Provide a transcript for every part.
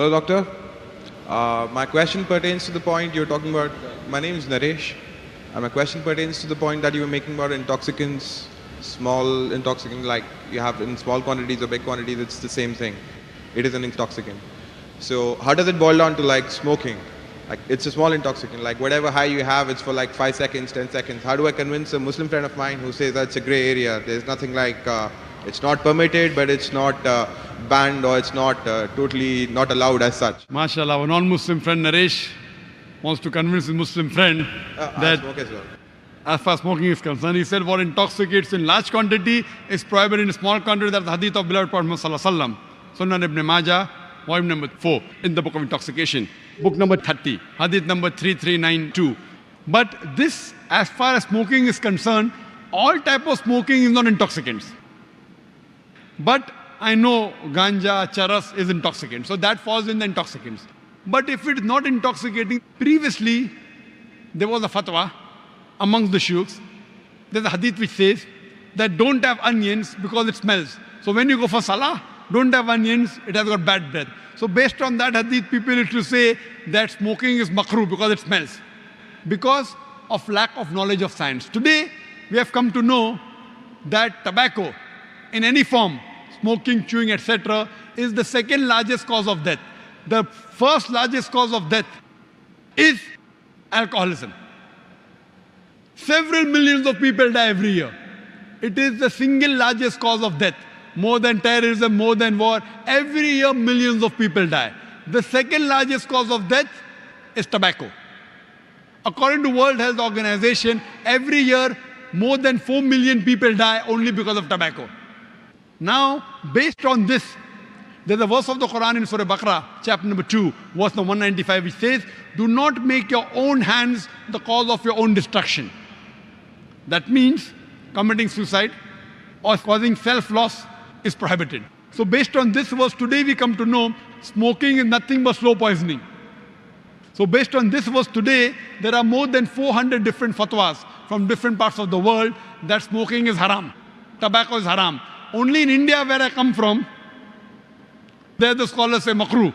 Hello, doctor. My question pertains to the point you're talking about. My name is Naresh. My question pertains to the point that you were making about intoxicants, small intoxicant, like you have in small quantities or big quantities, it's the same thing. It is an intoxicant. So how does it boil down to like smoking? Like it's a small intoxicant, like whatever high you have, it's for like 5 seconds, 10 seconds. How do I convince a Muslim friend of mine who says that's a gray area? There's nothing like, it's not permitted, but it's not banned or it's not totally not allowed as such. MashaAllah, our non-Muslim friend Naresh wants to convince his Muslim friend I smoke as well. as far as smoking is concerned, he said what intoxicates in large quantity is prohibited in small quantity. That's the hadith of beloved Prophet Muhammad Sallallahu Alaihi Wasallam. Sunan Ibn Majah, volume number 4 in the book of intoxication. Book number 30, hadith number 3392. But this, as far as smoking is concerned, all type of smoking is not intoxicants. But I know ganja, charas is intoxicant, so that falls in the intoxicants. But if it is not intoxicating, previously there was a fatwa amongst the sheikhs. There's a hadith which says that don't have onions because it smells. So when you go for salah, don't have onions, it has got bad breath. So based on that hadith, people used to say that smoking is makruh because it smells. Because of lack of knowledge of science. Today, we have come to know that tobacco in any form, smoking, chewing, etc., is the second largest cause of death. The first largest cause of death is alcoholism. Several millions of people die every year. It is the single largest cause of death. More than terrorism, more than war. Every year, millions of people die. The second largest cause of death is tobacco. According to World Health Organization, every year, more than 4 million people die only because of tobacco. Now, based on this, there's a verse of the Quran in Surah Baqarah, chapter number 2, verse number 195, which says, do not make your own hands the cause of your own destruction. That means committing suicide or causing self-loss is prohibited. So based on this verse, today we come to know smoking is nothing but slow poisoning. So based on this verse today, there are more than 400 different fatwas from different parts of the world that smoking is haram. Tobacco is haram. Only in India, where I come from, there the scholars say makruh.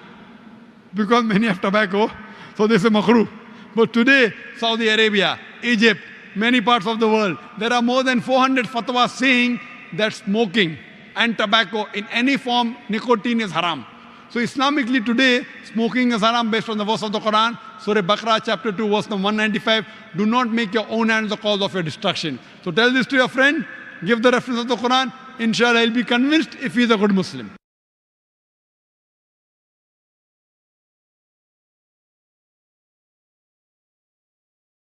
Because many have tobacco, so they say makruh. But today, Saudi Arabia, Egypt, many parts of the world, there are more than 400 fatwas saying that smoking and tobacco in any form, nicotine is haram. So Islamically today, smoking is haram based on the verse of the Quran, Surah Baqarah chapter 2, verse number 195. Do not make your own hands the cause of your destruction. So tell this to your friend, give the reference of the Quran. Inshallah, he'll be convinced if he's a good Muslim.